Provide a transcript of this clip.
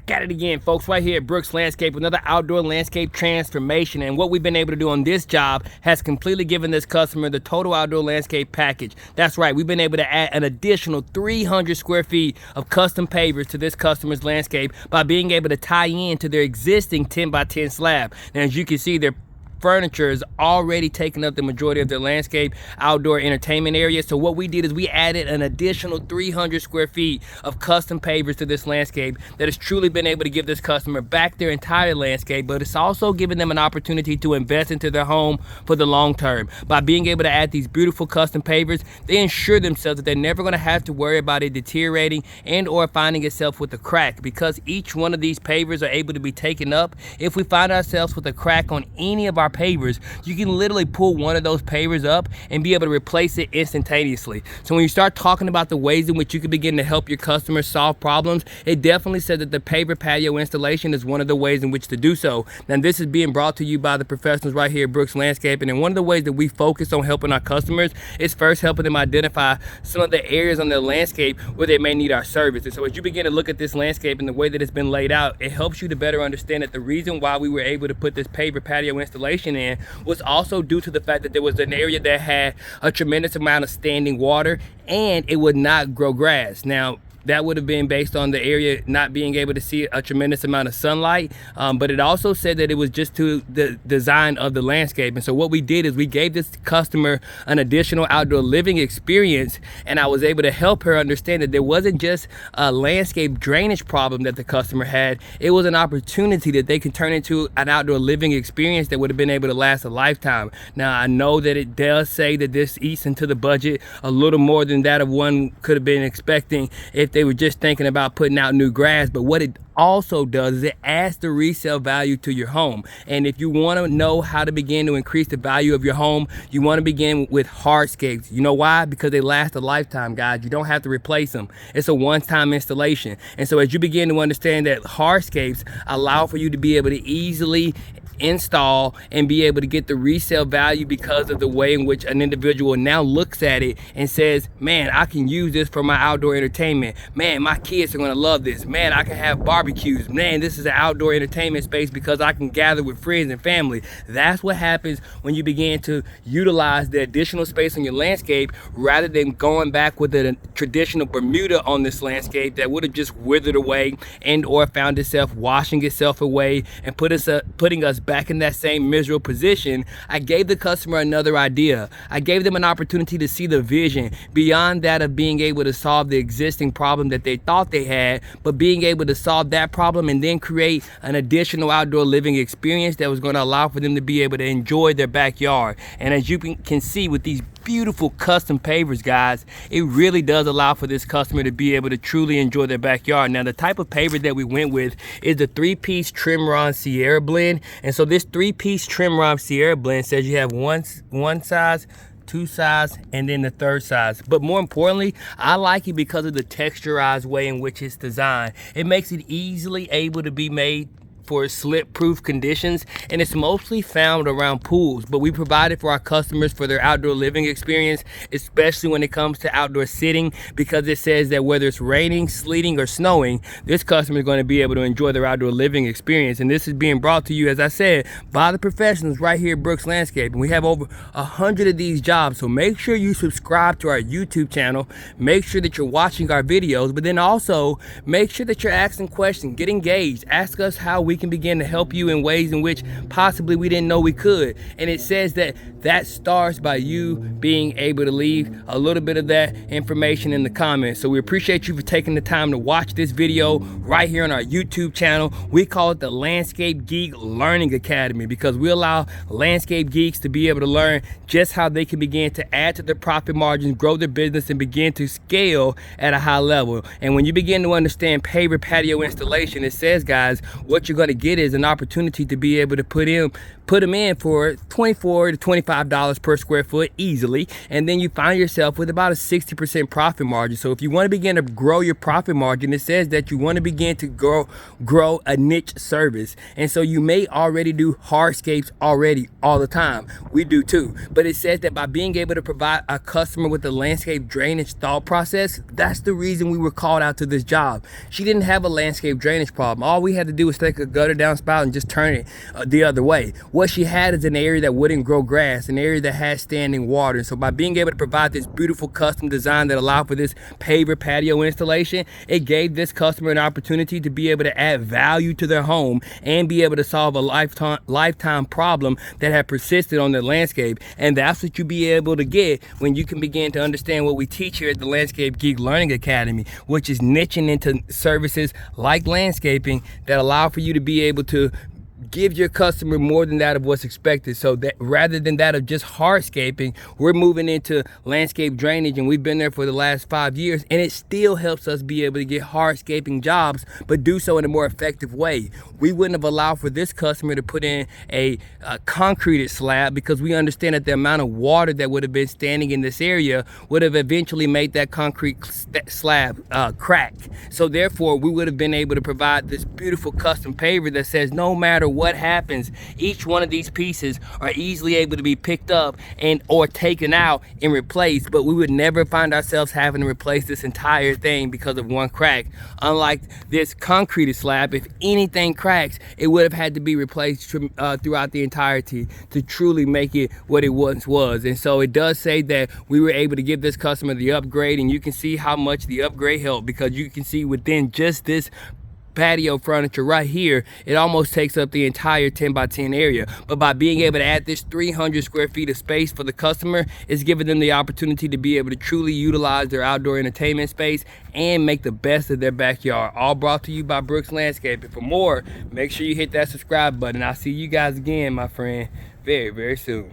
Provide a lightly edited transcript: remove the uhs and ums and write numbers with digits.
Back at it again, folks, right here at Brooks Landscape, another outdoor landscape transformation. And what we've been able to do on this job has completely given this customer the total outdoor landscape package. That's right, we've been able to add an additional 300 square feet of custom pavers to this customer's landscape by being able to tie in to their existing 10 by 10 slab. Now, as you can see, their furniture is already taking up the majority of their landscape outdoor entertainment area. So what we did is we added an additional 300 square feet of custom pavers to this landscape that has truly been able to give this customer back their entire landscape, but it's also giving them an opportunity to invest into their home for the long term. By being able to add these beautiful custom pavers, they ensure themselves that they're never going to have to worry about it deteriorating and or finding itself with a crack, because each one of these pavers are able to be taken up. If we find ourselves with a crack on any of our pavers, you can literally pull one of those pavers up and be able to replace it instantaneously. So when you start talking about the ways in which you can begin to help your customers solve problems, it definitely says that the paver patio installation is one of the ways in which to do so. Now, this is being brought to you by the professionals right here at Brooks Landscaping, and one of the ways that we focus on helping our customers is first helping them identify some of the areas on their landscape where they may need our service. And so as you begin to look at this landscape and the way that it's been laid out, it helps you to better understand that the reason why we were able to put this paver patio installation in was also due to the fact that there was an area that had a tremendous amount of standing water and it would not grow grass. Now, that would have been based on the area not being able to see a tremendous amount of sunlight, but it also said that it was just to the design of the landscape. And so what we did is we gave this customer an additional outdoor living experience, and I was able to help her understand that there wasn't just a landscape drainage problem that the customer had. It was an opportunity that they can turn into an outdoor living experience that would have been able to last a lifetime. Now, I know that it does say that this eats into the budget a little more than that of one could have been expecting if they were just thinking about putting out new grass, but what it also does is it adds the resale value to your home. And if you want to know how to begin to increase the value of your home, you want to begin with hardscapes. You know why? Because they last a lifetime, guys. You don't have to replace them. It's a one-time installation. And so as you begin to understand that hardscapes allow for you to be able to easily install and be able to get the resale value because of the way in which an individual now looks at it and says, man, I can use this for my outdoor entertainment. Man, my kids are going to love this. Man, I can have barbecues. Man, this is an outdoor entertainment space because I can gather with friends and family. That's what happens when you begin to utilize the additional space on your landscape rather than going back with a traditional Bermuda on this landscape that would have just withered away and or found itself washing itself away and putting us back in that same miserable position. I gave the customer another idea. I gave them an opportunity to see the vision beyond that of being able to solve the existing problem that they thought they had, but being able to solve that problem and then create an additional outdoor living experience that was going to allow for them to be able to enjoy their backyard. And as you can see with these beautiful custom pavers, guys, it really does allow for this customer to be able to truly enjoy their backyard. Now, the type of paver that we went with is the 3-piece Tremron Sierra blend. And so this 3-piece Tremron Sierra blend says you have one size, 2 size, and then the 3rd size. But more importantly, I like it because of the texturized way in which it's designed. It makes it easily able to be made for slip-proof conditions, and it's mostly found around pools, but we provide it for our customers for their outdoor living experience, especially when it comes to outdoor sitting, because it says that whether it's raining, sleeting, or snowing, this customer is going to be able to enjoy their outdoor living experience. And this is being brought to you, as I said, by the professionals right here at Brooks Landscape. And we have over 100 of these jobs, so make sure you subscribe to our YouTube channel, make sure that you're watching our videos, but then also make sure that you're asking questions, get engaged, ask us how we can begin to help you in ways in which possibly we didn't know we could. And it says that starts by you being able to leave a little bit of that information in the comments. So we appreciate you for taking the time to watch this video right here on our YouTube channel. We call it the Landscape Geek Learning Academy because we allow landscape geeks to be able to learn just how they can begin to add to their profit margins, grow their business, and begin to scale at a high level. And when you begin to understand paver patio installation, it says, guys, what you're going going to get is an opportunity to be able to put them in for $24 to $25 per square foot easily, and then you find yourself with about a 60% profit margin. So if you want to begin to grow your profit margin, it says that you want to begin to grow a niche service. And so you may already do hardscapes already all the time. We do too. But it says that by being able to provide a customer with the landscape drainage thought process, that's the reason we were called out to this job. She didn't have a landscape drainage problem. All we had to do was take a gutter downspout and just turn it the other way. What she had is an area that wouldn't grow grass, an area that has standing water. And so by being able to provide this beautiful custom design that allowed for this paver patio installation, it gave this customer an opportunity to be able to add value to their home and be able to solve a lifetime problem that had persisted on their landscape. And that's what you be able to get when you can begin to understand what we teach here at the Landscape Geek Learning Academy, which is niching into services like landscaping that allow for you to be able to give your customer more than that of what's expected. So that rather than that of just hardscaping, we're moving into landscape drainage, and we've been there for the last 5 years, and it still helps us be able to get hardscaping jobs, but do so in a more effective way. We wouldn't have allowed for this customer to put in a concreted slab because we understand that the amount of water that would have been standing in this area would have eventually made that concrete slab crack. So therefore, we would have been able to provide this beautiful custom paver that says no matter what happens, each one of these pieces are easily able to be picked up and or taken out and replaced, but we would never find ourselves having to replace this entire thing because of one crack. Unlike this concrete slab, if anything cracks, it would have had to be replaced throughout the entirety to truly make it what it once was. And so it does say that we were able to give this customer the upgrade, and you can see how much the upgrade helped, because you can see within just this patio furniture right here, it almost takes up the entire 10 by 10 area. But by being able to add this 300 square feet of space for the customer, it's giving them the opportunity to be able to truly utilize their outdoor entertainment space and make the best of their backyard. All brought to you by Brooks Landscaping. For more, make sure you hit that subscribe button. I'll see you guys again, my friend, very, very soon.